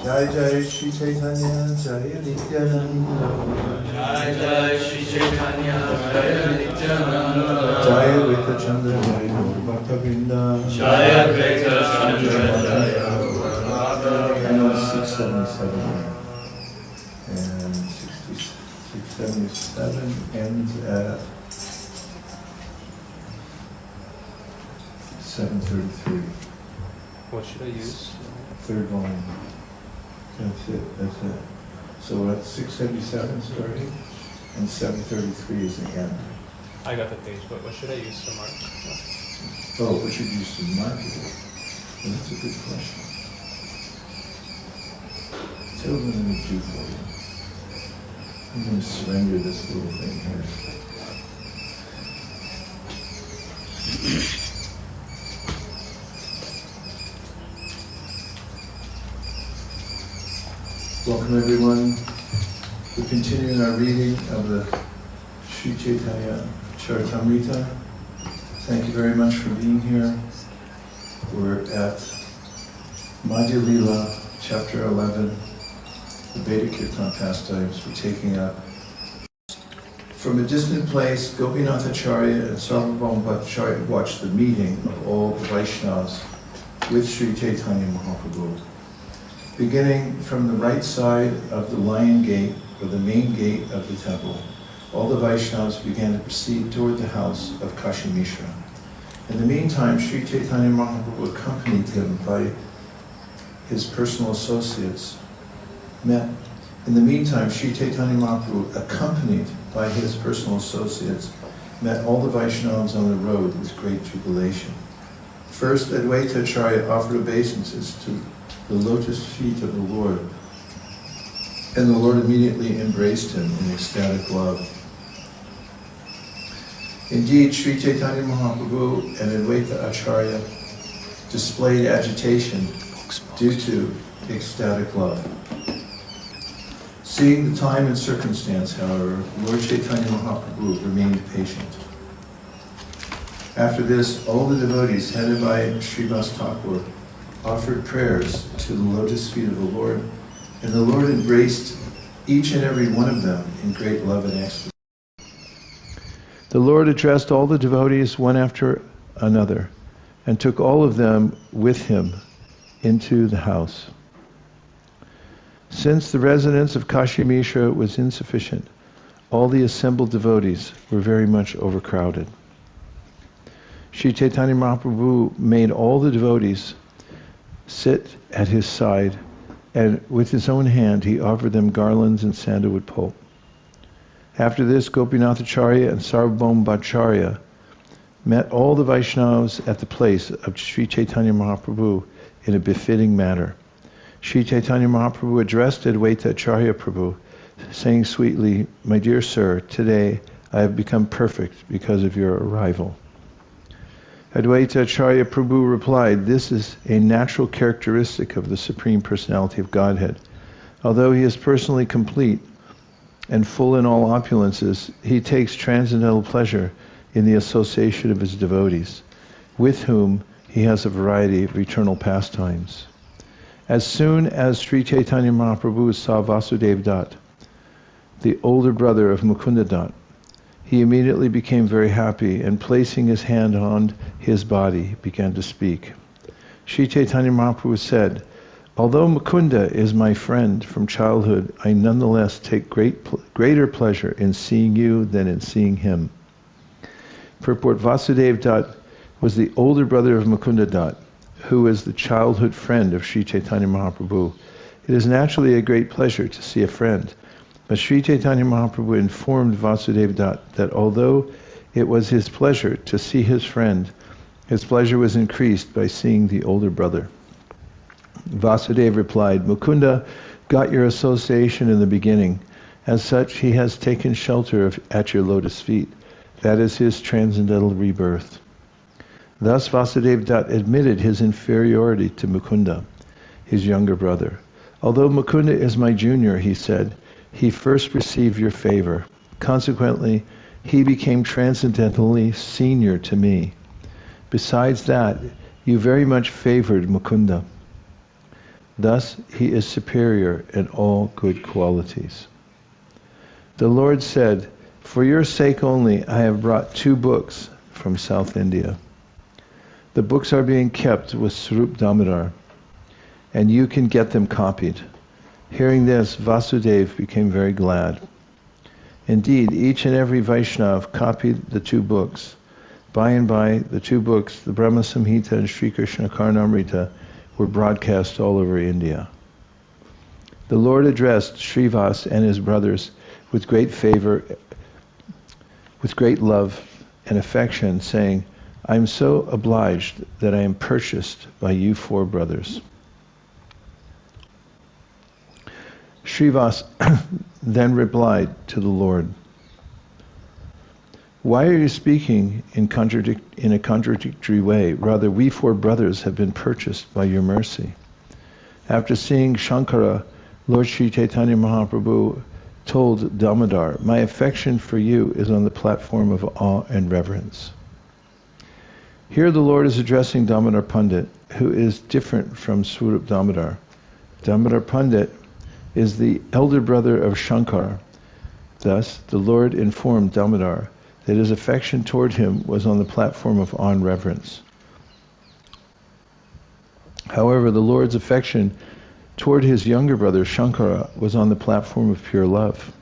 Jai Jai Śrī Caitanya, Jai Nityananda. Jai Jai Śrī Caitanya, Jai Nityananda. Jai Advaita Chandra, Jai Gaur Bhaktavrinda. Jai Advaita Chandra, Jai Gaur And 677 and 677 ends at 733. What should I use? Third volume. That's it. So we're at 677 starting, and 733 is the end. I got the page, but what should I use to mark? Oh, what should you use to mark it? Well, that's a good question. Tell me what I'm going to do for you. I'm going to surrender this little thing here. Welcome everyone. We're continuing our reading of the Śrī Caitanya Charitamrita. Thank you very much for being here. We're at Madhya Lila, chapter 11, the Beda Kirtan Pastimes. We're taking up. From a distant place, Gopinath Acharya and Sarvabhauma Bhattacharya watched the meeting of all the Vaishnavas with Śrī Caitanya Mahāprabhu. Beginning from the right side of the lion gate, or the main gate of the temple, all the Vaishnavas began to proceed toward the house of Kashi Mishra. In the meantime, Śrī Caitanya Mahāprabhu, accompanied him by his personal associates, met all the Vaishnavas on the road with great jubilation. First, Advaita Acharya offered obeisances to the lotus feet of the Lord, and the Lord immediately embraced him in ecstatic love. Indeed, Śrī Caitanya Mahāprabhu and Advaita Acharya displayed agitation due to ecstatic love. Seeing the time and circumstance, however, Lord Chaitanya Mahaprabhu remained patient. After this, all the devotees, headed by Haridāsa Ṭhākura, offered prayers to the lotus feet of the Lord, and the Lord embraced each and every one of them in great love and ecstasy. The Lord addressed all the devotees one after another, and took all of them with him into the house. Since the residence of Kashi Mishra was insufficient, all the assembled devotees were very much overcrowded. Śrī Caitanya Mahaprabhu made all the devotees sit at his side, and with his own hand he offered them garlands and sandalwood pulp. After this, Gopinath Acharya and Sarvabhauma Bhattacharya met all the Vaishnavas at the place of Śrī Caitanya Mahaprabhu in a befitting manner. Śrī Caitanya Mahaprabhu addressed Advaita Acharya Prabhu, saying sweetly, "My dear sir, today I have become perfect because of your arrival." Advaita Acharya Prabhu replied, "This is a natural characteristic of the Supreme Personality of Godhead. Although he is personally complete and full in all opulences, he takes transcendental pleasure in the association of his devotees, with whom he has a variety of eternal pastimes." As soon as Śrī Caitanya Mahaprabhu saw Vasudeva Dutt, the older brother of Mukunda Dutt, he immediately became very happy, and placing his hand on his body, began to speak. Śrī Caitanya Mahaprabhu said, "Although Mukunda is my friend from childhood, I nonetheless take greater pleasure in seeing you than in seeing him." Purport: Vasudeva Dutt was the older brother of Mukunda Dutt, who is the childhood friend of Śrī Caitanya Mahaprabhu. It is naturally a great pleasure to see a friend, but Śrī Caitanya Mahaprabhu informed Vasudeva Dutt that although it was his pleasure to see his friend, his pleasure was increased by seeing the older brother. Vasudeva replied, "Mukunda got your association in the beginning. As such, he has taken shelter at your lotus feet. That is his transcendental rebirth." Thus Vasudeva Dutt admitted his inferiority to Mukunda, his younger brother. "Although Mukunda is my junior," he said, "he first received your favor. Consequently, he became transcendentally senior to me. Besides that, you very much favored Mukunda. Thus, he is superior in all good qualities. The Lord said, "For your sake only I have brought 2 books from South India. The books are being kept with Swarup Damodar, and you can get them copied." Hearing this, Vasudeva became very glad. Indeed, each and every Vaishnav copied the 2 books. By and by, the 2 books, the Brahma Samhita and Sri Krishna Karnamrita, were broadcast all over India. The Lord addressed Srivas and his brothers with great favor, with great love and affection, saying, "I am so obliged that I am purchased by you 4 brothers." Srivas then replied to the Lord, "Why are you speaking in a contradictory way? Rather, we 4 brothers have been purchased by your mercy." After seeing Shankara, Lord Śrī Caitanya Mahāprabhu told Damodar, "My affection for you is on the platform of awe and reverence." Here the Lord is addressing Damodar Pandit, who is different from Swarup Damodar. Damodar Pandit is the elder brother of Shankara. Thus, the Lord informed Damodar that his affection toward him was on the platform of awe and reverence. However, the Lord's affection toward his younger brother Shankara was on the platform of pure love.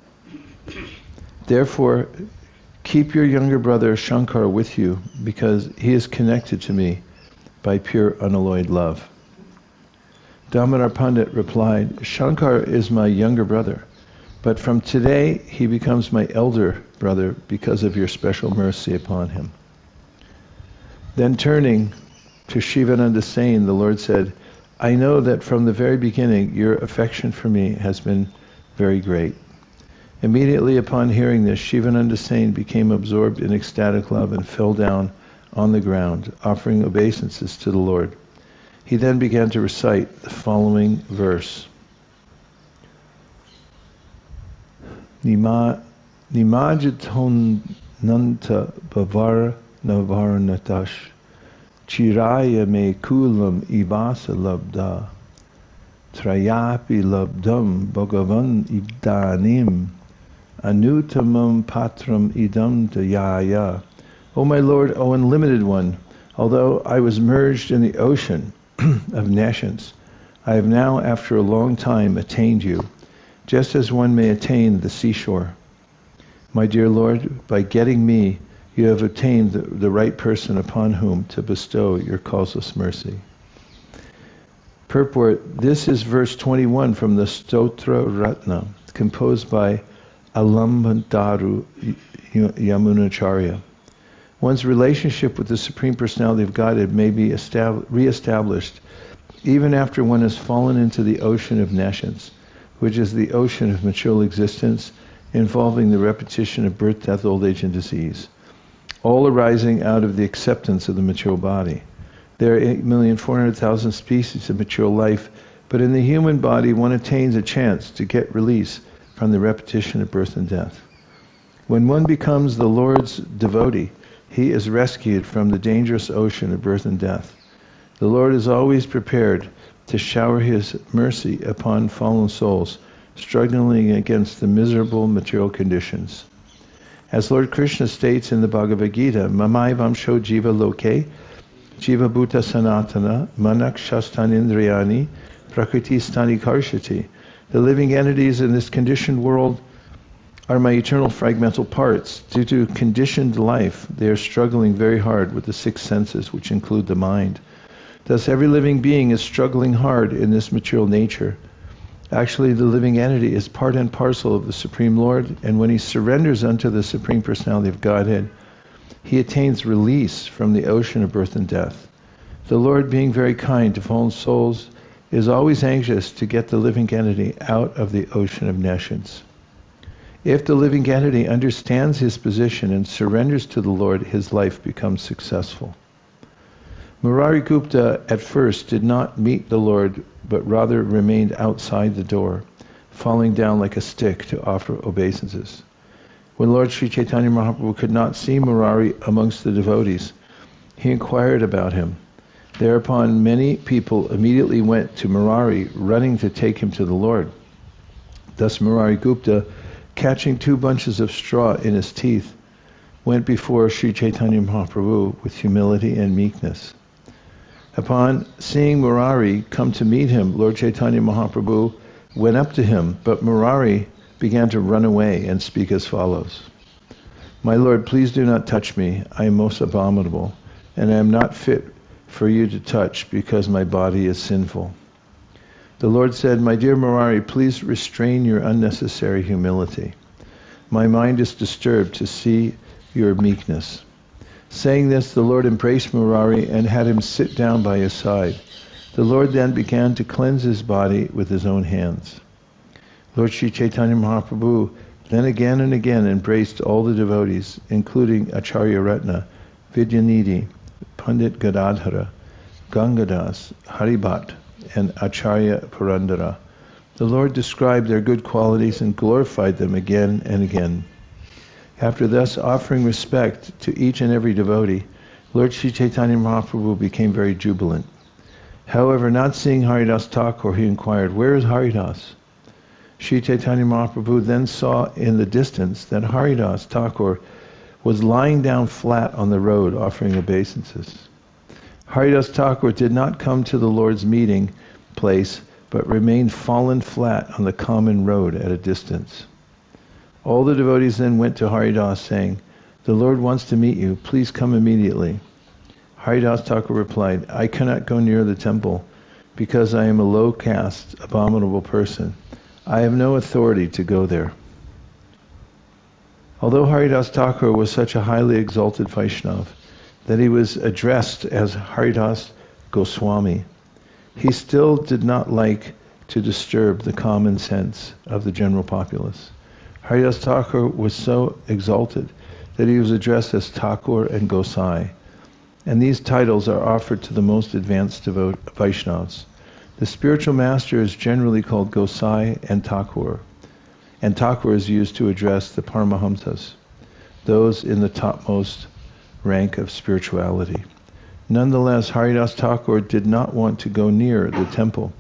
Therefore, keep your younger brother Shankara with you, because he is connected to me by pure unalloyed love. Damodar Pandit replied, "Shankara is my younger brother, but from today he becomes my elder brother because of your special mercy upon him." Then turning to Shivananda Sain, the Lord said, "I know that from the very beginning your affection for me has been very great." Immediately upon hearing this, Shivananda Sain became absorbed in ecstatic love and fell down on the ground, offering obeisances to the Lord. He then began to recite the following verse. Nimajitonanta bhavara navarnatash chiraya me kulam ivasa labda trayapi labdam bhagavan idanim anutamam patram idam dayaya. O my Lord, O unlimited one, although I was merged in the ocean of nescience, I have now, after a long time, attained you, just as one may attain the seashore. My dear Lord, by getting me, you have obtained the right person upon whom to bestow your causeless mercy. Purport: this is verse 21 from the Stotra Ratna, composed by Alambantaru Yamunacharya. One's relationship with the Supreme Personality of Godhead may be re-established even after one has fallen into the ocean of nescience, which is the ocean of material existence involving the repetition of birth, death, old age, and disease, all arising out of the acceptance of the material body. There are 8,400,000 species of material life, but in the human body one attains a chance to get release from the repetition of birth and death. When one becomes the Lord's devotee, he is rescued from the dangerous ocean of birth and death. The Lord is always prepared to shower his mercy upon fallen souls struggling against the miserable material conditions. As Lord Krishna states in the Bhagavad Gita, Mamai Vamsho Jiva Loke, Jiva Bhuta Sanatana, Manak Shastan Indriyani, Prakriti Stani Karshati. The living entities in this conditioned world are my eternal fragmental parts. Due to conditioned life, they are struggling very hard with the 6 senses, which include the mind. Thus, every living being is struggling hard in this material nature. Actually, the living entity is part and parcel of the Supreme Lord, and when he surrenders unto the Supreme Personality of Godhead, he attains release from the ocean of birth and death. The Lord, being very kind to fallen souls, is always anxious to get the living entity out of the ocean of nescience. If the living entity understands his position and surrenders to the Lord, his life becomes successful. Murari Gupta at first did not meet the Lord, but rather remained outside the door, falling down like a stick to offer obeisances. When Lord Śrī Caitanya Mahāprabhu could not see Murari amongst the devotees, he inquired about him. Thereupon many people immediately went to Murari, running to take him to the Lord. Thus Murari Gupta, catching 2 bunches of straw in his teeth, went before Śrī Caitanya Mahāprabhu with humility and meekness. Upon seeing Murari come to meet him, Lord Chaitanya Mahaprabhu went up to him, but Murari began to run away and speak as follows. My Lord, please do not touch me. I am most abominable, and I am not fit for you to touch because my body is sinful. The Lord said, my dear Murari, please restrain your unnecessary humility. My mind is disturbed to see your meekness. Saying this, the Lord embraced Murari and had him sit down by his side. The Lord then began to cleanse his body with his own hands. Lord Śrī Caitanya Mahāprabhu then again and again embraced all the devotees, including Acharya Ratna, Vidyanidhi, Pandit Gadadhara, Gangadas, Haribhat, and Acharya Purandara. The Lord described their good qualities and glorified them again and again. After thus offering respect to each and every devotee, Lord Śrī Caitanya Mahāprabhu became very jubilant. However, not seeing Haridāsa Ṭhākura, he inquired, where is Haridāsa? Śrī Caitanya Mahāprabhu then saw in the distance that Haridāsa Ṭhākura was lying down flat on the road offering obeisances. Haridāsa Ṭhākura did not come to the Lord's meeting place, but remained fallen flat on the common road at a distance. All the devotees then went to Haridāsa saying, the Lord wants to meet you, please come immediately. Haridāsa Ṭhākura replied, I cannot go near the temple because I am a low caste, abominable person. I have no authority to go there. Although Haridāsa Ṭhākura was such a highly exalted Vaishnava that he was addressed as Haridāsa Goswami, he still did not like to disturb the common sense of the general populace. Haridāsa Ṭhākura was so exalted that he was addressed as Thakur and Gosai, and these titles are offered to the most advanced Vaishnavas. The spiritual master is generally called Gosai and Thakur is used to address the Paramahamsas, those in the topmost rank of spirituality. Nonetheless, Haridāsa Ṭhākura did not want to go near the temple,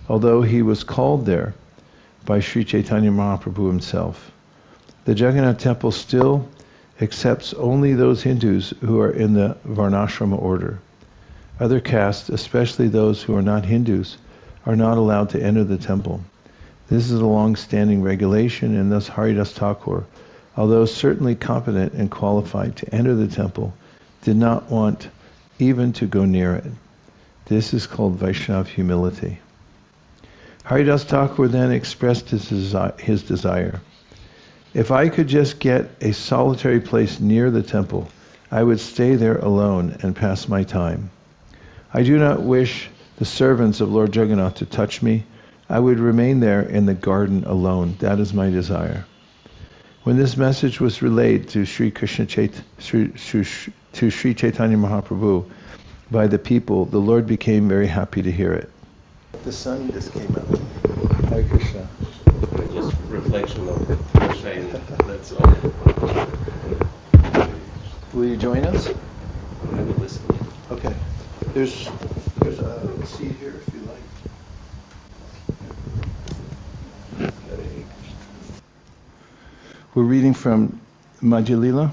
although he was called there by Śrī Caitanya Mahāprabhu himself. The Jagannātha temple still accepts only those Hindus who are in the Varnashrama order. Other castes, especially those who are not Hindus, are not allowed to enter the temple. This is a long-standing regulation, and thus Haridāsa Ṭhākura, although certainly competent and qualified to enter the temple, did not want even to go near it. This is called Vaishnava humility. Haridāsa Ṭhākura then expressed his desire. If I could just get a solitary place near the temple, I would stay there alone and pass my time. I do not wish the servants of Lord Jagannāth to touch me. I would remain there in the garden alone. That is my desire. When this message was relayed to Śrī Caitanya Mahāprabhu by the people, the Lord became very happy to hear it. The sun just came out. Hare Kṛṣṇa. Just reflection of the shine, that's all. Will you join us? I will listen. Okay. There's a seat here if you like. We're reading from Madhya Lila,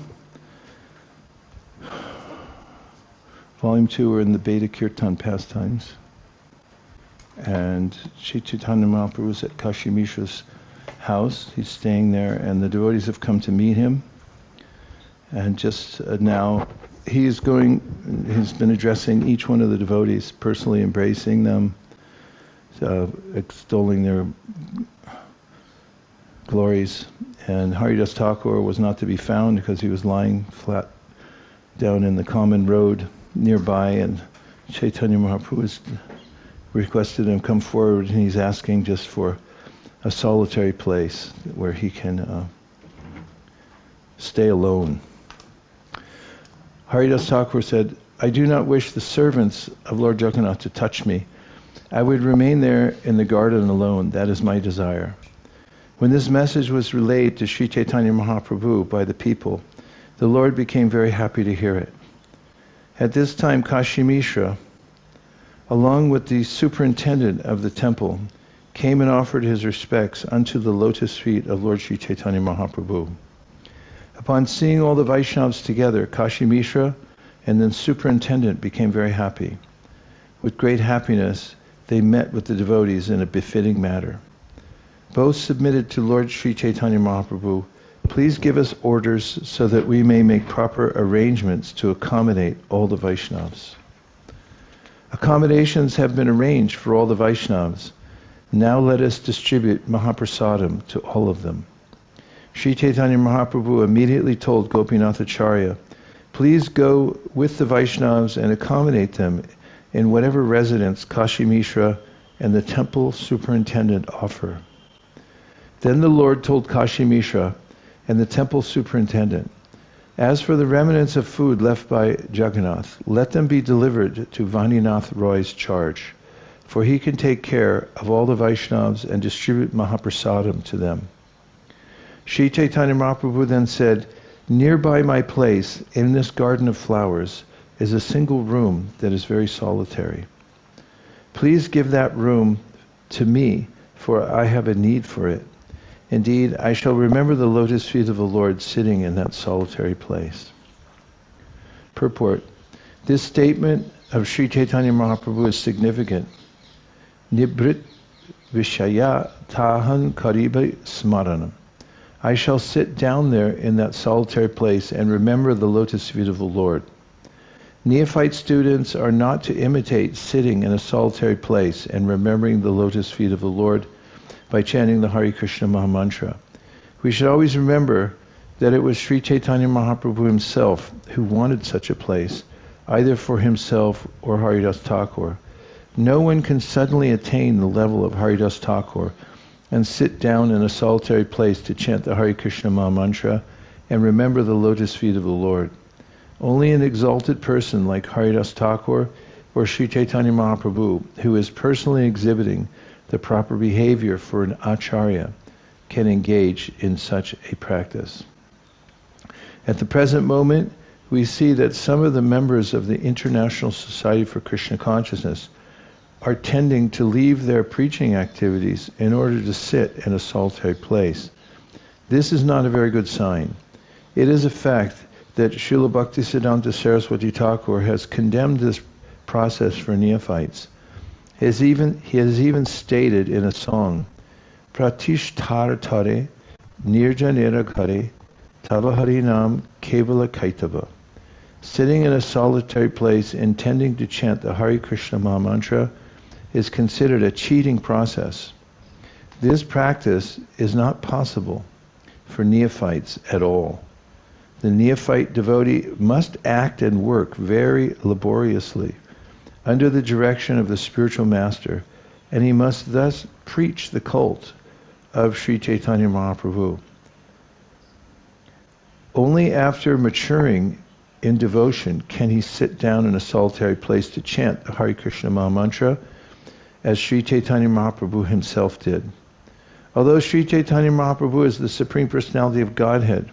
Volume 2. We're in the Beda Kirtan Pastimes. And Śrī Caitanya Mahāprabhu is at Kashi Mishra's house. He's staying there, and the devotees have come to meet him. And just now, he's been addressing each one of the devotees, personally embracing them, extolling their glories. And Haridāsa Ṭhākura was not to be found because he was lying flat down in the common road nearby, and Chaitanya Mahaprabhu requested him come forward, and he's asking just for a solitary place where he can stay alone. Haridāsa Ṭhākura said, I do not wish the servants of Lord Jagannāth to touch me. I would remain there in the garden alone. That is my desire. When this message was relayed to Śrī Caitanya Mahāprabhu by the people, the Lord became very happy to hear it. At this time, Kashi Mishra along with the superintendent of the temple, came and offered his respects unto the lotus feet of Lord Śrī Caitanya Mahāprabhu. Upon seeing all the Vaishnavas together, Kashi Mishra and the superintendent became very happy. With great happiness, they met with the devotees in a befitting manner. Both submitted to Lord Śrī Caitanya Mahāprabhu, "Please give us orders so that we may make proper arrangements to accommodate all the Vaishnavas." Accommodations have been arranged for all the Vaishnavas. Now let us distribute Mahaprasadam to all of them. Śrī Caitanya Mahāprabhu immediately told Gopinathacharya, "Please go with the Vaishnavas and accommodate them in whatever residence Kashi Mishra and the temple superintendent offer." Then the Lord told Kashi Mishra and the temple superintendent, "As for the remnants of food left by Jagannath, let them be delivered to Vaninath Roy's charge, for he can take care of all the Vaishnavas and distribute Mahaprasadam to them." Śrī Caitanya Mahāprabhu then said, "Nearby my place, in this garden of flowers, is a single room that is very solitary. Please give that room to me, for I have a need for it. Indeed, I shall remember the lotus feet of the Lord sitting in that solitary place." Purport. This statement of Śrī Caitanya Mahāprabhu is significant. Nibrit vishaya tahan kariba smaranam. I shall sit down there in that solitary place and remember the lotus feet of the Lord. Neophyte students are not to imitate sitting in a solitary place and remembering the lotus feet of the Lord by chanting the Hare Kṛṣṇa mahā-mantra. We should always remember that it was Śrī Caitanya Mahāprabhu himself who wanted such a place, either for himself or Haridāsa Ṭhākura. No one can suddenly attain the level of Haridāsa Ṭhākura and sit down in a solitary place to chant the Hare Kṛṣṇa mahā-mantra and remember the lotus feet of the Lord. Only an exalted person like Haridāsa Ṭhākura or Śrī Caitanya Mahāprabhu, who is personally exhibiting the proper behavior for an acharya, can engage in such a practice. At the present moment, we see that some of the members of the International Society for Krishna Consciousness are tending to leave their preaching activities in order to sit in a solitary place. This is not a very good sign. It is a fact that Śrīla Bhaktisiddhānta Sarasvatī Ṭhākura has condemned this process for neophytes. He has even stated in a song, "Pratiṣṭhāra tare, nirjanera ghare, tava hari-nāma, kevala kaitava." Sitting in a solitary place intending to chant the Hare Kṛṣṇa mahā-mantra is considered a cheating process. This practice is not possible for neophytes at all. The neophyte devotee must act and work very laboriously under the direction of the spiritual master, and he must thus preach the cult of Śrī Caitanya Mahāprabhu. Only after maturing in devotion can he sit down in a solitary place to chant the Hare Kṛṣṇa mahā-mantra, as Śrī Caitanya Mahāprabhu himself did. Although Śrī Caitanya Mahāprabhu is the Supreme Personality of Godhead,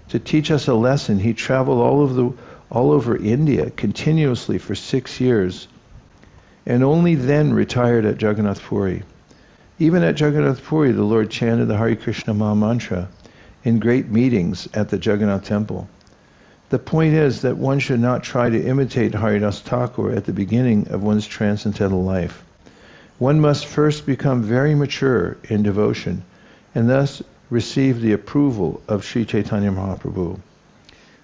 to teach us a lesson, he traveled all over India continuously for 6 years, and only then retired at Jagannātha Purī. Even at Jagannātha Purī, the Lord chanted the Hare Kṛṣṇa mahā-mantra in great meetings at the Jagannath temple. The point is that one should not try to imitate Haridāsa Ṭhākura at the beginning of one's transcendental life. One must first become very mature in devotion, and thus receive the approval of Śrī Caitanya Mahāprabhu.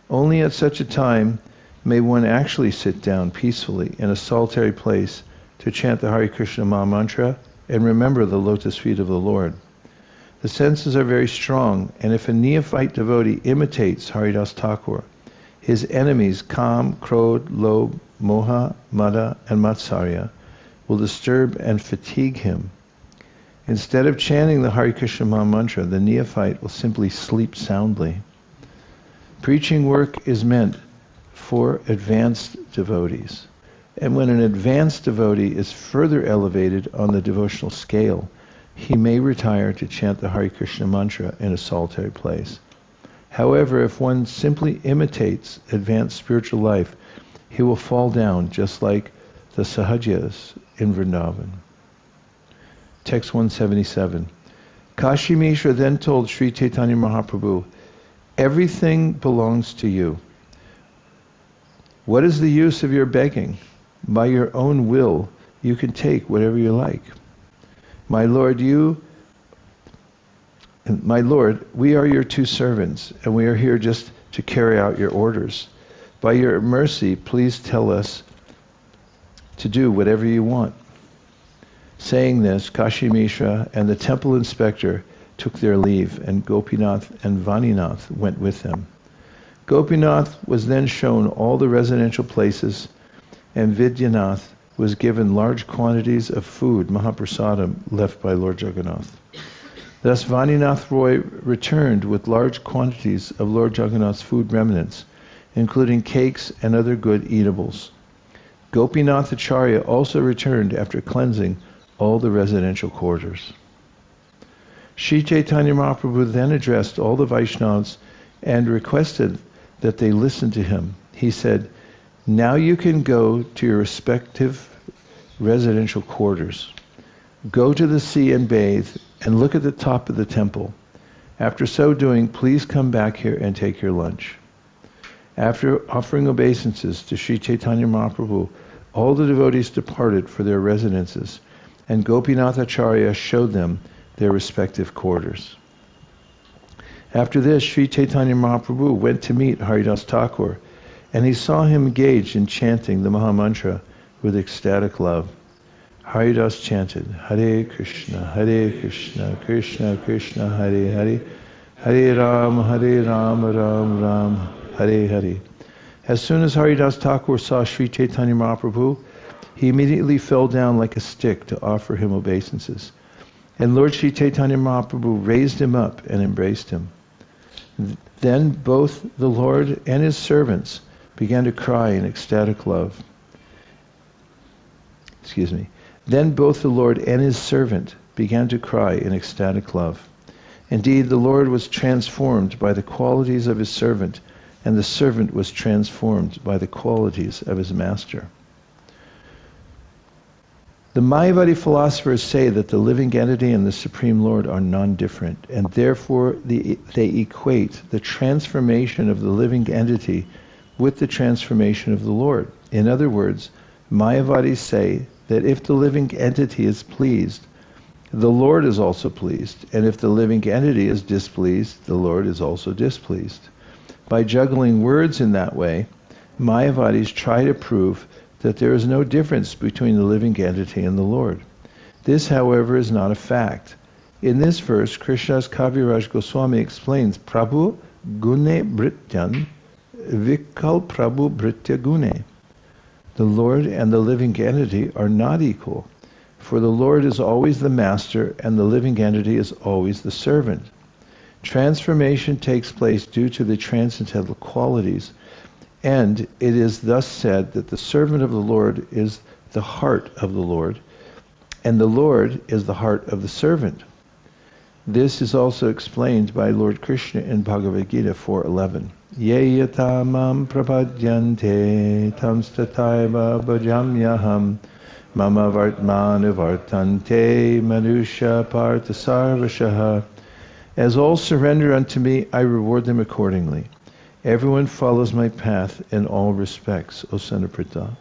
Only at such a time may one actually sit down peacefully in a solitary place to chant the Hare Kṛṣṇa mahā-mantra and remember the lotus feet of the Lord. The senses are very strong, and if a neophyte devotee imitates Haridāsa Ṭhākura, his enemies Kam, Krodh, Lobh, Moha, Mada, and Matsarya will disturb and fatigue him. Instead of chanting the Hare Kṛṣṇa mahā-mantra, the neophyte will simply sleep soundly. Preaching work is meant for advanced devotees. And when an advanced devotee is further elevated on the devotional scale, he may retire to chant the Hare Kṛṣṇa mantra in a solitary place. However, if one simply imitates advanced spiritual life, he will fall down just like the Sahajas in Vrindavan. Text 177. Kashi Mishra then told Śrī Caitanya Mahāprabhu, everything belongs to you. What is the use of your begging? By your own will, you can take whatever you like. My Lord, we are your two servants, and we are here just to carry out your orders. By your mercy, please tell us to do whatever you want. Saying this, Kashi Mishra and the temple inspector took their leave, and Gopinath and Vaninath went with them. Gopinath was then shown all the residential places, and Vidyanath was given large quantities of food, Mahaprasadam, left by Lord Jagannath. Thus Vaninath Roy returned with large quantities of Lord Jagannath's food remnants, including cakes and other good eatables. Gopinath Acharya also returned after cleansing all the residential quarters. Śrī Caitanya Mahāprabhu then addressed all the Vaishnavas and requested that they listen to him. He said, now you can go to your respective residential quarters. Go to the sea and bathe, and look at the top of the temple. After so doing, please come back here and take your lunch. After offering obeisances to Śrī Caitanya Mahāprabhu, all the devotees departed for their residences, and Gopinath Acharya showed them their respective quarters. After this, Śrī Caitanya Mahāprabhu went to meet Haridāsa Ṭhākura, and he saw him engaged in chanting the mahā-mantra with ecstatic love. Haridāsa chanted, Hare Kṛṣṇa, Hare Kṛṣṇa, Krishna Krishna, Hare Hare, Hare Rama, Ram Ram, Hare Hare. As soon as Haridāsa Ṭhākura saw Śrī Caitanya Mahāprabhu, he immediately fell down like a stick to offer him obeisances. And Lord Śrī Caitanya Mahāprabhu raised him up and embraced him. Then both the Lord and his servants began to cry in ecstatic love. Then both the Lord and his servant began to cry in ecstatic love. Indeed, the Lord was transformed by the qualities of his servant, and the servant was transformed by the qualities of his master. The Mayavadi philosophers say that the living entity and the Supreme Lord are non-different, and therefore they equate the transformation of the living entity with the transformation of the Lord. In other words, Mayavadis say that if the living entity is pleased, the Lord is also pleased, and if the living entity is displeased, the Lord is also displeased. By juggling words in that way, Mayavadis try to prove that there is no difference between the living entity and the Lord. This, however, is not a fact. In this verse, Krishna's Kaviraj Goswami explains, Prabhu gune brityan vikal Prabhu britya gune. The Lord and the living entity are not equal, for the Lord is always the master and the living entity is always the servant. Transformation takes place due to the transcendental qualities, and it is thus said that the servant of the Lord is the heart of the Lord, and the Lord is the heart of the servant. This is also explained by Lord Krishna in Bhagavad Gita 4:11. Ye yata mam prapadyante tamstataiva bhajamyaham mama vartmana vartante manusha partha sarvashaha. As all surrender unto me, I reward them accordingly. Everyone follows my path in all respects, O son of Pritha.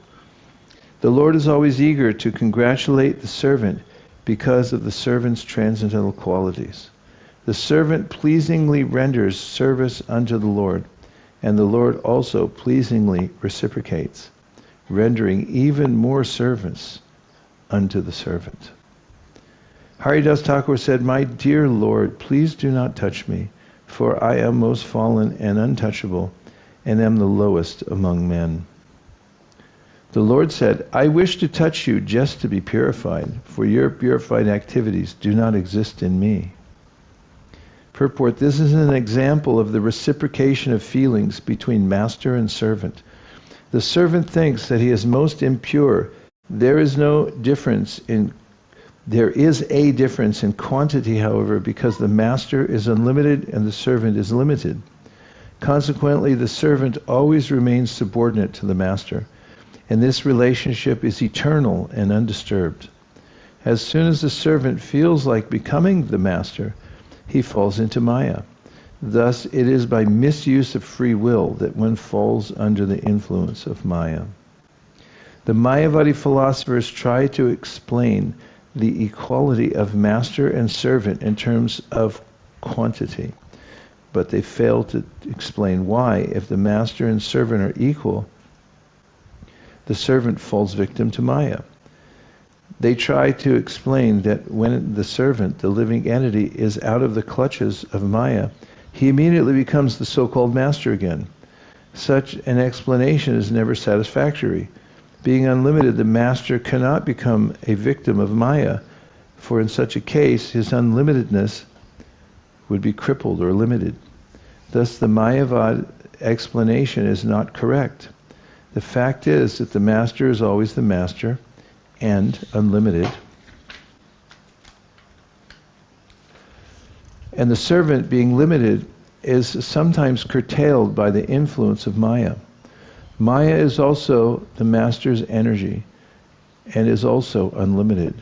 The Lord is always eager to congratulate the servant because of the servant's transcendental qualities. The servant pleasingly renders service unto the Lord, and the Lord also pleasingly reciprocates, rendering even more service unto the servant. Haridāsa Ṭhākura said, My dear Lord, please do not touch me, for I am most fallen and untouchable, and am the lowest among men. The Lord said, I wish to touch you just to be purified, for your purified activities do not exist in me. Purport, this is an example of the reciprocation of feelings between master and servant. The servant thinks that he is most impure. There is a difference in quantity, however, because the master is unlimited and the servant is limited. Consequently, the servant always remains subordinate to the master, and this relationship is eternal and undisturbed. As soon as the servant feels like becoming the master, he falls into Maya. Thus, it is by misuse of free will that one falls under the influence of Maya. The Mayavadi philosophers try to explain the equality of master and servant in terms of quantity, but they fail to explain why, if the master and servant are equal, the servant falls victim to Maya. They try to explain that when the servant, the living entity, is out of the clutches of Maya, he immediately becomes the so-called master again. Such an explanation is never satisfactory. Being unlimited, the master cannot become a victim of Maya, for in such a case, his unlimitedness would be crippled or limited. Thus, the Mayavad explanation is not correct. The fact is that the master is always the master and unlimited, and the servant, being limited, is sometimes curtailed by the influence of Maya. Maya is also the master's energy and is also unlimited.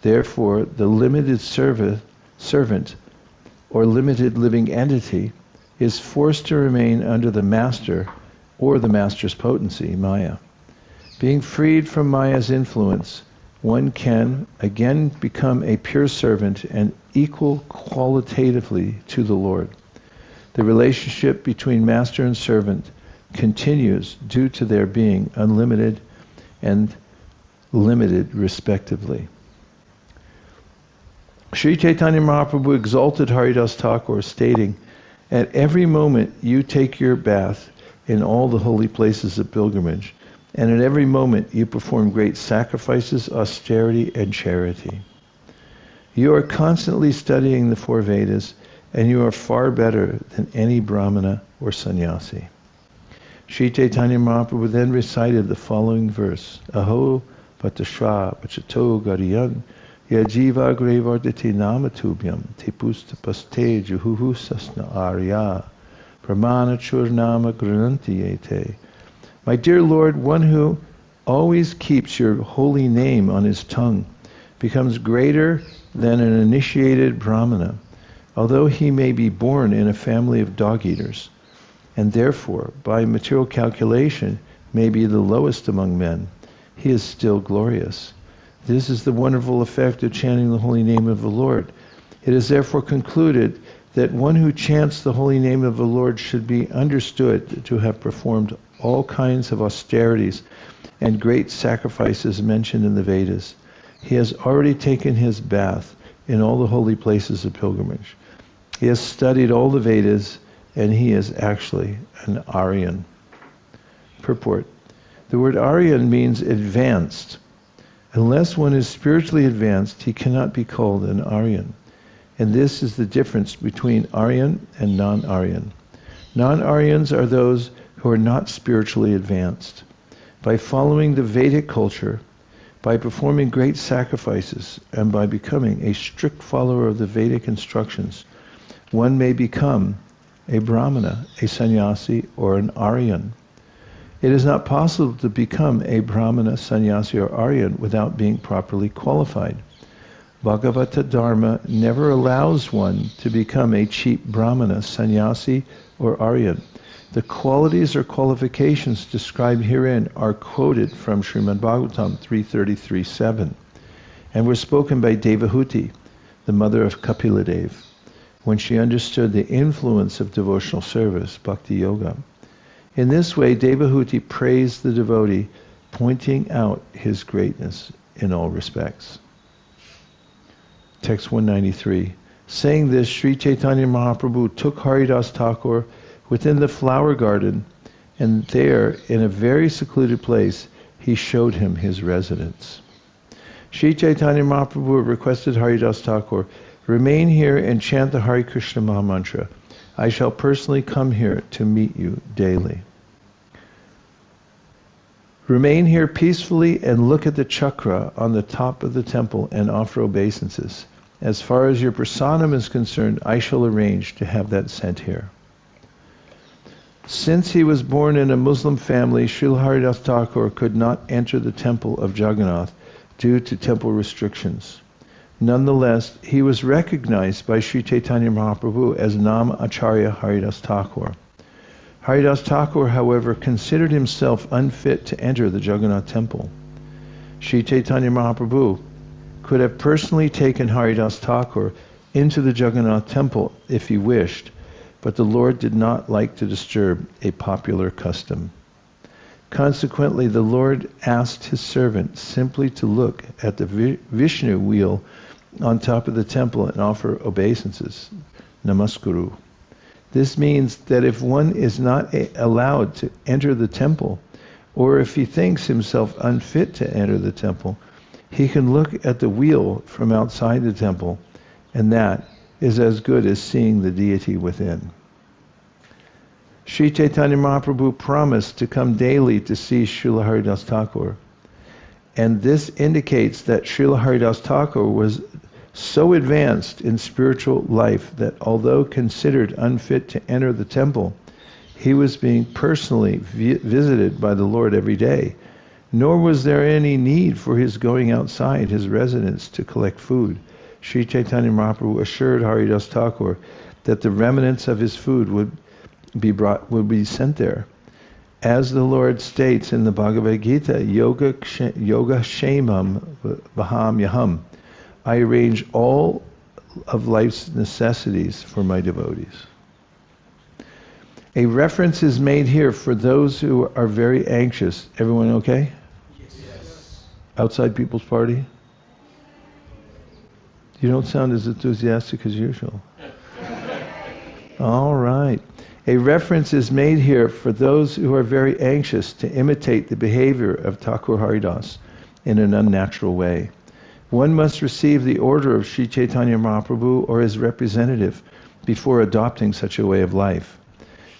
Therefore, the limited servant or limited living entity is forced to remain under the master or the master's potency, Maya. Being freed from Maya's influence, one can again become a pure servant and equal qualitatively to the Lord. The relationship between master and servant continues due to their being unlimited and limited respectively. Śrī Caitanya Mahāprabhu exalted Haridāsa Ṭhākura, stating, "At every moment you take your bath in all the holy places of pilgrimage, and at every moment you perform great sacrifices, austerity, and charity. You are constantly studying the four Vedas, and you are far better than any Brahmana or sannyasi." Śrī Caitanya Mahāprabhu then recited the following verse: Aho patashrā pachato gariyan yajiva grevardati namatubhyam tipusta paste juhuhu sasna arya pramana churnama grunantiyete. My dear Lord, one who always keeps your holy name on his tongue becomes greater than an initiated Brahmana, although he may be born in a family of dog-eaters, and therefore, by material calculation, may be the lowest among men. He is still glorious. This is the wonderful effect of chanting the holy name of the Lord. It is therefore concluded that one who chants the holy name of the Lord should be understood to have performed all kinds of austerities and great sacrifices mentioned in the Vedas. He has already taken his bath in all the holy places of pilgrimage. He has studied all the Vedas, and he is actually an Aryan. Purport. The word Aryan means advanced. Unless one is spiritually advanced, he cannot be called an Aryan. And this is the difference between Aryan and non-Aryan. Non-Aryans are those who are not spiritually advanced. By following the Vedic culture, by performing great sacrifices, and by becoming a strict follower of the Vedic instructions, one may become a Brahmana, a sannyasi, or an Aryan. It is not possible to become a Brahmana, sannyasi, or Aryan without being properly qualified. Bhagavata Dharma never allows one to become a cheap Brahmana, sannyasi, or Aryan. The qualities or qualifications described herein are quoted from Srimad Bhagavatam 3:33-7, and were spoken by Devahuti, the mother of Kapiladev, when she understood the influence of devotional service, bhakti yoga. In this way, Devahuti praised the devotee, pointing out his greatness in all respects. Text 193. Saying this, Śrī Caitanya Mahāprabhu took Haridāsa Ṭhākura within the flower garden, and there, in a very secluded place, he showed him his residence. Śrī Caitanya Mahāprabhu requested Haridāsa Ṭhākura, "Remain here and chant the Hare Kṛṣṇa mahā-mantra. I shall personally come here to meet you daily. Remain here peacefully and look at the chakra on the top of the temple and offer obeisances. As far as your prasadam is concerned, I shall arrange to have that sent here." Since he was born in a Muslim family, Śrīla Haridāsa Ṭhākura could not enter the temple of Jagannath due to temple restrictions. Nonetheless, he was recognized by Śrī Caitanya Mahāprabhu as Nama Acharya Haridāsa Ṭhākura. Haridāsa Ṭhākura, however, considered himself unfit to enter the Jagannath temple. Śrī Caitanya Mahāprabhu could have personally taken Haridāsa Ṭhākura into the Jagannath temple if he wished, but the Lord did not like to disturb a popular custom. Consequently, the Lord asked his servant simply to look at the Vishnu wheel on top of the temple and offer obeisances, namaskuru. This means that if one is not allowed to enter the temple, or if he thinks himself unfit to enter the temple, he can look at the wheel from outside the temple, and that is as good as seeing the deity within. Śrī Caitanya Mahāprabhu promised to come daily to see Śrīla Haridāsa Ṭhākura. And this indicates that Śrīla Haridāsa Ṭhākura was so advanced in spiritual life that although considered unfit to enter the temple, he was being personally visited by the Lord every day, nor was there any need for his going outside his residence to collect food. Śrī Caitanya Mahāprabhu assured Haridāsa Ṭhākura that the remnants of his food would be sent there. As the Lord states in the Bhagavad Gita, Yoga Kshemam Vaham Yaham, I arrange all of life's necessities for my devotees. A reference is made here for those who are very anxious. Everyone okay? Yes. Outside people's party? You don't sound as enthusiastic as usual. All right. A reference is made here for those who are very anxious to imitate the behavior of Thakur Haridas in an unnatural way. One must receive the order of Śrī Caitanya Mahāprabhu or his representative before adopting such a way of life.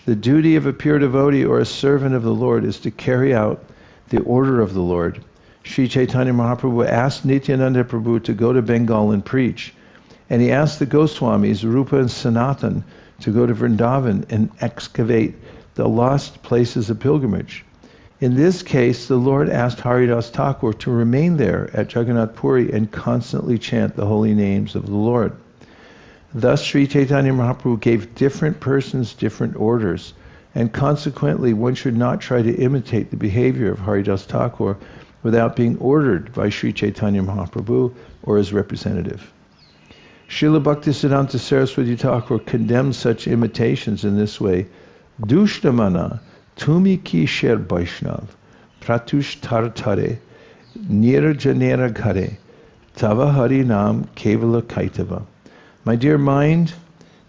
The duty of a pure devotee or a servant of the Lord is to carry out the order of the Lord. Śrī Caitanya Mahāprabhu asked Nityananda Prabhu to go to Bengal and preach, and he asked the Goswamis, Rupa and Sanatan, to go to Vrindavan and excavate the lost places of pilgrimage. In this case, the Lord asked Haridāsa Ṭhākura to remain there at Jagannātha Purī and constantly chant the holy names of the Lord. Thus, Śrī Caitanya Mahāprabhu gave different persons different orders, and consequently one should not try to imitate the behavior of Haridāsa Ṭhākura without being ordered by Śrī Caitanya Mahāprabhu or his representative. Śrīla Bhaktisiddhānta Sarasvatī Ṭhākura condemns such imitations in this way: Dushtamana tumi ki sher Vaishnav pratiṣṭhāra tare nirjanera ghare tava hari-nāma kevala kaitava. My dear mind,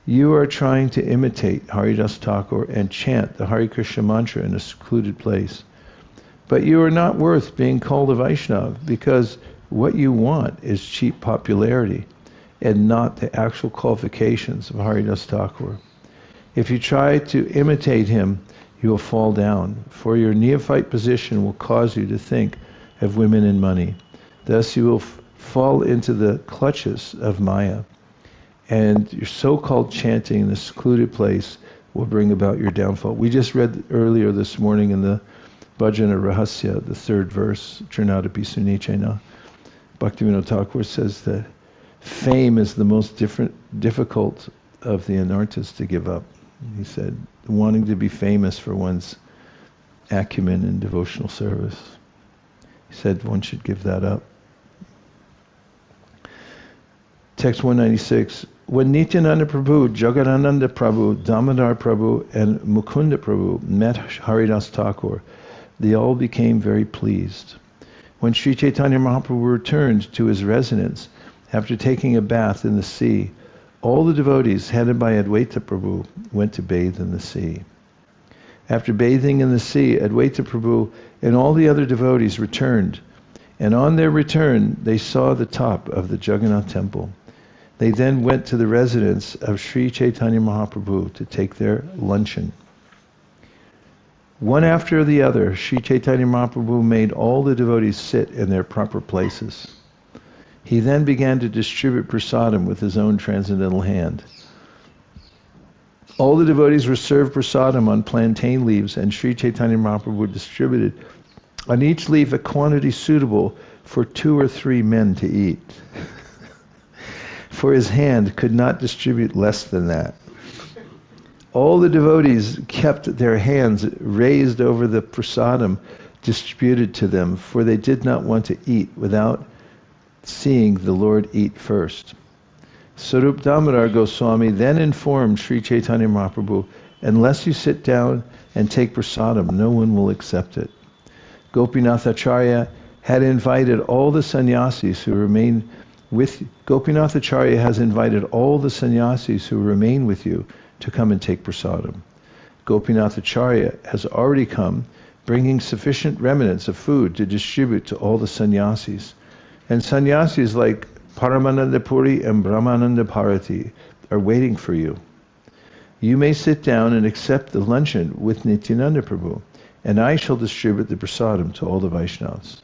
you are trying to imitate Haridāsa Ṭhākura and chant the Hare Kṛṣṇa mantra in a secluded place. But you are not worth being called a Vaishnava, because what you want is cheap popularity and not the actual qualifications of Haridāsa Ṭhākura. If you try to imitate him, you will fall down, for your neophyte position will cause you to think of women and money. Thus you will fall into the clutches of Maya, and your so-called chanting in the secluded place will bring about your downfall. We just read earlier this morning in the Bhajana Rahasya, the third verse, Trinadapi Sunichena, Bhaktivinoda Thakur says that fame is the most difficult of the anarthas to give up. He said, wanting to be famous for one's acumen in devotional service. He said one should give that up. Text 196. When Nityananda Prabhu, Jagannātha Prabhu, Damodar Prabhu, and Mukunda Prabhu met Haridāsa Ṭhākura, they all became very pleased. When Śrī Caitanya Mahāprabhu returned to his residence after taking a bath in the sea, all the devotees headed by Advaita Prabhu went to bathe in the sea. After bathing in the sea, Advaita Prabhu and all the other devotees returned, and on their return they saw the top of the Jagannath temple. They then went to the residence of Śrī Caitanya Mahāprabhu to take their luncheon. One after the other, Śrī Caitanya Mahāprabhu made all the devotees sit in their proper places. He then began to distribute prasadam with his own transcendental hand. All the devotees were served prasadam on plantain leaves, and Śrī Caitanya Mahāprabhu distributed on each leaf a quantity suitable for 2 or 3 men to eat. For his hand could not distribute less than that. All the devotees kept their hands raised over the prasadam distributed to them, for they did not want to eat without seeing the Lord eat first. Sarup Damodar Goswami then informed Śrī Caitanya Mahāprabhu, unless you sit down and take prasadam, no one will accept it. Gopinath Acharya had invited all the sannyasis who remain with Gopinath Acharya has invited all the sannyasis who remain with you to come and take prasadam. Gopinath Acharya has already come, bringing sufficient remnants of food to distribute to all the sannyasis. And sannyasis like Paramananda Puri and Brahmananda Bharati are waiting for you. You may sit down and accept the luncheon with Nityananda Prabhu, and I shall distribute the prasadam to all the Vaishnavas.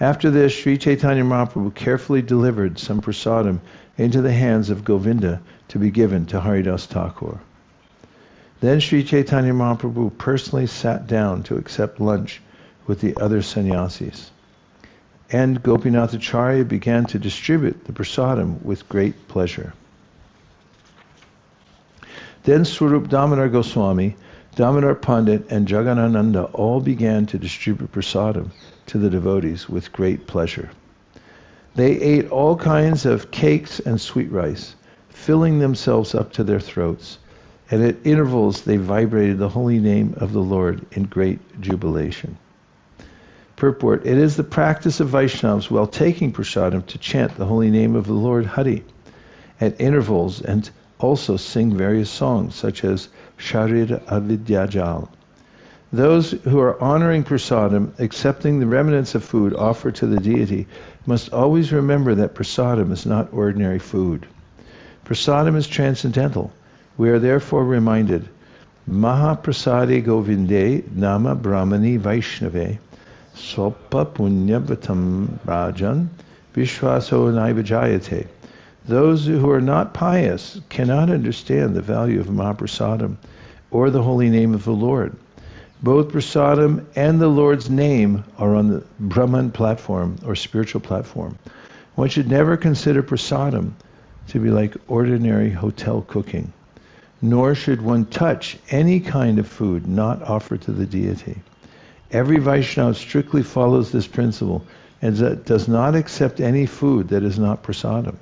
After this, Śrī Caitanya Mahāprabhu carefully delivered some prasadam into the hands of Govinda to be given to Haridāsa Ṭhākura. Then Śrī Caitanya Mahāprabhu personally sat down to accept lunch with the other sannyasis. And Gopinath Acharya began to distribute the prasadam with great pleasure. Then Swarup Damodar Goswami, Damodar Pandit, and Jagannānanda all began to distribute prasadam to the devotees with great pleasure. They ate all kinds of cakes and sweet rice, filling themselves up to their throats, and at intervals they vibrated the holy name of the Lord in great jubilation. Purport: it is the practice of Vaishnavas while taking prasadam to chant the holy name of the Lord Hari at intervals, and also sing various songs such as Sharira Avidyajal. Those who are honoring prasadam, accepting the remnants of food offered to the deity, must always remember that prasadam is not ordinary food. Prasadam is transcendental. We are therefore reminded, Mahaprasade Govinde Nama Brahmani Vaishnave Swapa Punya Vatam Rajan Vishwaso Naivajayate. Those who are not pious cannot understand the value of Mahaprasadam or the holy name of the Lord. Both prasadam and the Lord's name are on the Brahman platform or spiritual platform. One should never consider prasadam to be like ordinary hotel cooking, nor should one touch any kind of food not offered to the deity. Every Vaishnava strictly follows this principle and does not accept any food that is not prasadam.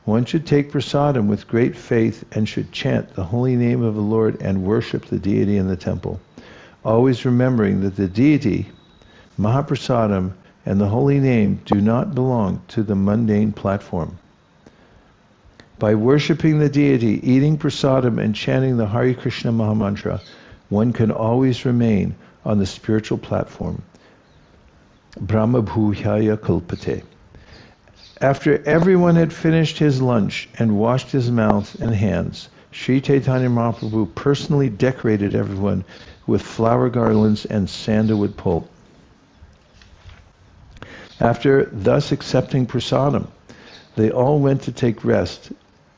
One should take prasadam with great faith and should chant the holy name of the Lord and worship the deity in the temple, always remembering that the deity, Mahaprasadam, and the holy name do not belong to the mundane platform. By worshipping the deity, eating prasadam, and chanting the Hare Kṛṣṇa mahā-mantra, one can always remain on the spiritual platform. Brahma bhūyāya kalpate. After everyone had finished his lunch and washed his mouth and hands, Śrī Caitanya Mahāprabhu personally decorated everyone with flower garlands and sandalwood pulp. After thus accepting prasadam, they all went to take rest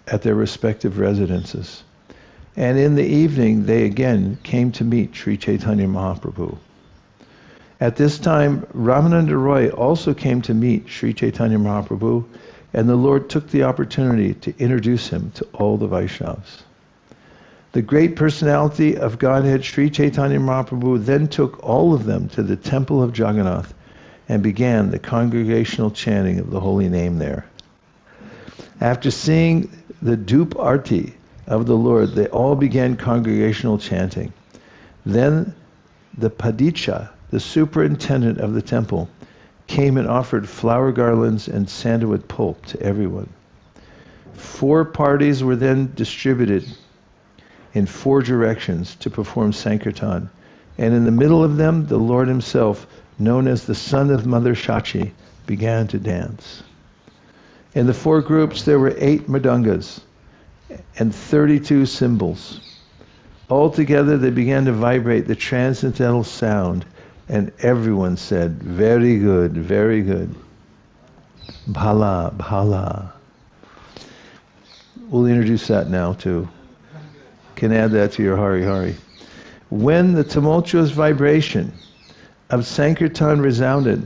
at their respective residences. And in the evening, they again came to meet Śrī Caitanya Mahāprabhu. At this time, Ramananda Roy also came to meet Śrī Caitanya Mahāprabhu, and the Lord took the opportunity to introduce him to all the Vaishnavas. The great personality of Godhead, Śrī Caitanya Mahāprabhu, then took all of them to the temple of Jagannāth and began the congregational chanting of the holy name there. After seeing the Dup Arti of the Lord, they all began congregational chanting. Then the Padicha, the superintendent of the temple, came and offered flower garlands and sandalwood pulp to everyone. 4 parties were then distributed in 4 directions to perform Sankirtan, and in the middle of them, the Lord himself, known as the son of Mother Shachi, began to dance. In the 4 groups, there were 8 mridangas and 32 cymbals. Altogether, they began to vibrate the transcendental sound, and everyone said, "Very good, very good. Bhala, bhala." We'll introduce that now too. can add that to your Hari Hari. When the tumultuous vibration of Sankirtan resounded,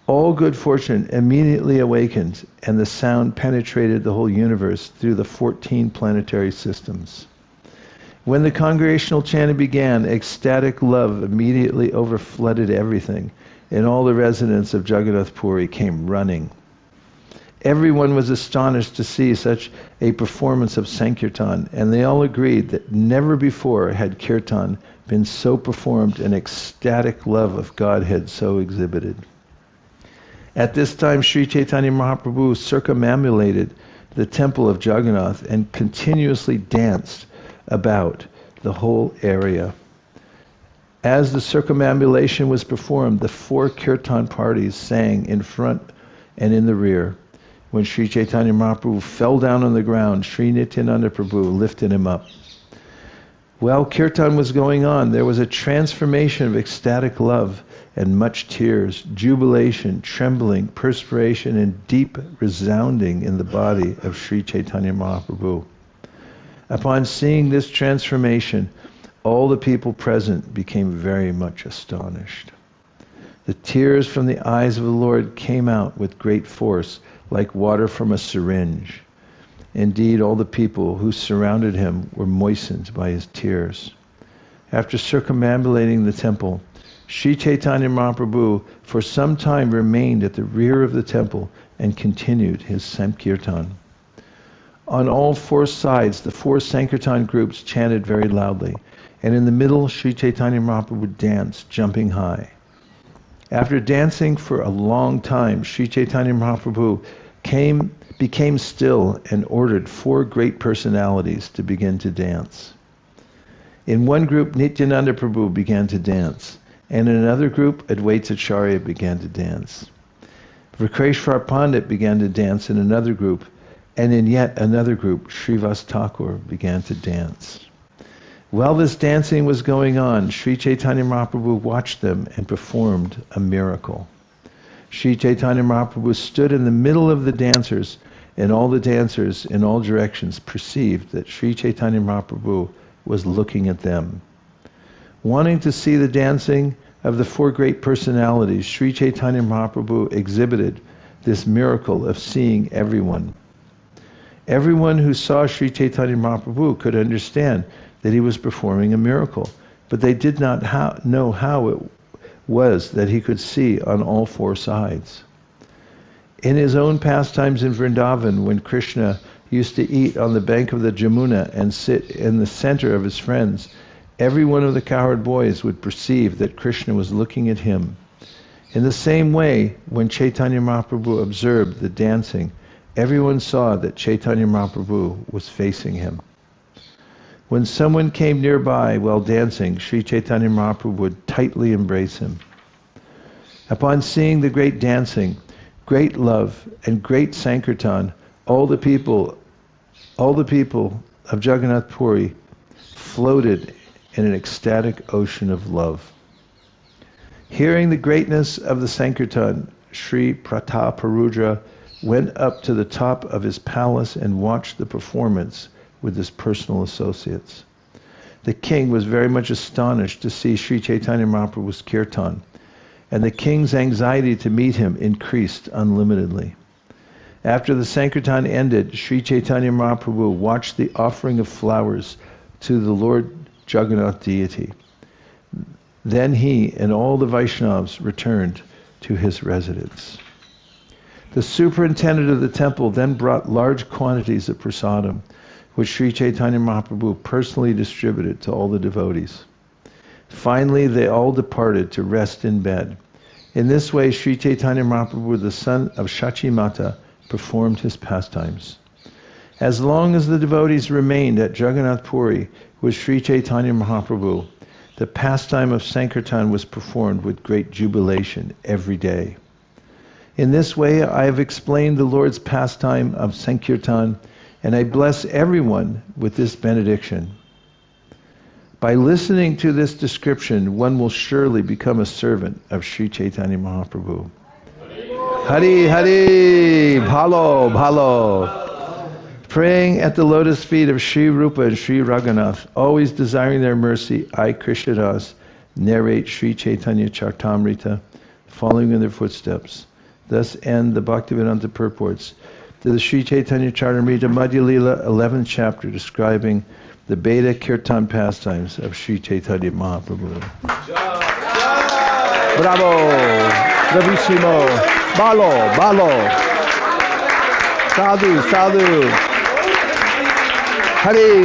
all good fortune immediately awakened, and the sound penetrated the whole universe through the 14 planetary systems. When the congregational chanting began, ecstatic love immediately overflooded everything, and all the residents of Jagannātha Purī came running. Everyone was astonished to see such a performance of Sankirtan, and they all agreed that never before had kirtan been so performed and ecstatic love of Godhead so exhibited. At this time, Śrī Caitanya Mahāprabhu circumambulated the temple of Jagannath and continuously danced about the whole area. As the circumambulation was performed, the 4 kirtan parties sang in front and in the rear. When Śrī Caitanya Mahāprabhu fell down on the ground, Śrī Nityananda Prabhu lifted him up. While kirtan was going on, there was a transformation of ecstatic love and much tears, jubilation, trembling, perspiration, and deep resounding in the body of Śrī Caitanya Mahāprabhu. Upon seeing this transformation, all the people present became very much astonished. The tears from the eyes of the Lord came out with great force, like water from a syringe. Indeed, all the people who surrounded him were moistened by his tears. After circumambulating the temple, Śrī Caitanya Mahāprabhu for some time remained at the rear of the temple and continued his Sankirtan. On all 4 sides, the 4 Sankirtan groups chanted very loudly, and in the middle, Śrī Caitanya Mahāprabhu danced, jumping high. After dancing for a long time, Śrī Caitanya Mahāprabhu became still and ordered 4 great personalities to begin to dance. In one group, Nityananda Prabhu began to dance, and in another group, Advaita Acharya began to dance. Vrikeshwar Pandit began to dance in another group, and in yet another group, Srivas Thakur began to dance. While this dancing was going on, Śrī Caitanya Mahāprabhu watched them and performed a miracle. Śrī Caitanya Mahāprabhu stood in the middle of the dancers, and all the dancers in all directions perceived that Śrī Caitanya Mahāprabhu was looking at them. Wanting to see the dancing of the 4 great personalities, Śrī Caitanya Mahāprabhu exhibited this miracle of seeing everyone. Everyone who saw Śrī Caitanya Mahāprabhu could understand that he was performing a miracle, but they did not know how it was that he could see on all 4 sides. In his own pastimes in Vrindavan, when Krishna used to eat on the bank of the Jamuna and sit in the center of his friends, every one of the cowherd boys would perceive that Krishna was looking at him. In the same way, when Chaitanya Mahaprabhu observed the dancing, everyone saw that Chaitanya Mahaprabhu was facing him. When someone came nearby while dancing, Śrī Caitanya Mahāprabhu would tightly embrace him. Upon seeing the great dancing, great love, and great Sankirtan, all the people of Jagannātha Purī floated in an ecstatic ocean of love. Hearing the greatness of the Sankirtan, Sri Prataparudra went up to the top of his palace and watched the performance with his personal associates. The king was very much astonished to see Śrī Caitanya Mahaprabhu's kirtan, and the king's anxiety to meet him increased unlimitedly. After the Sankirtan ended, Śrī Caitanya Mahaprabhu watched the offering of flowers to the Lord Jagannath deity. Then he and all the Vaishnavas returned to his residence. The superintendent of the temple then brought large quantities of prasadam, which Śrī Caitanya Mahaprabhu personally distributed to all the devotees. Finally, they all departed to rest in bed. In this way, Śrī Caitanya Mahaprabhu, the son of Shachimata, performed his pastimes. As long as the devotees remained at Jagannātha Purī with Śrī Caitanya Mahaprabhu, the pastime of Sankirtan was performed with great jubilation every day. In this way, I have explained the Lord's pastime of Sankirtan, and I bless everyone with this benediction. By listening to this description, one will surely become a servant of Śrī Caitanya Mahaprabhu. Hari Hari, bhalo, bhalo. Praying at the lotus feet of Sri Rupa and Sri Raghunath, always desiring their mercy, I, Krishna Das, narrate Śrī Caitanya Charitamrita, following in their footsteps. Thus end the Bhaktivedanta purports to the Śrī Caitanya Charitamrita Madhya Lila, 11th chapter, describing the Beda Kirtan pastimes of Śrī Caitanya Mahāprabhu. Bravo! Bravissimo! Balo! Sadhu! Hari!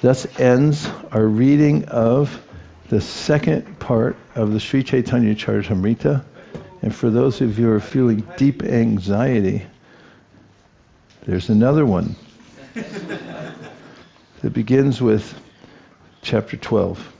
Thus ends our reading of the second part of the Śrī Caitanya Charitamrita. And for those of you who are feeling deep anxiety, there's another one that begins with chapter 12.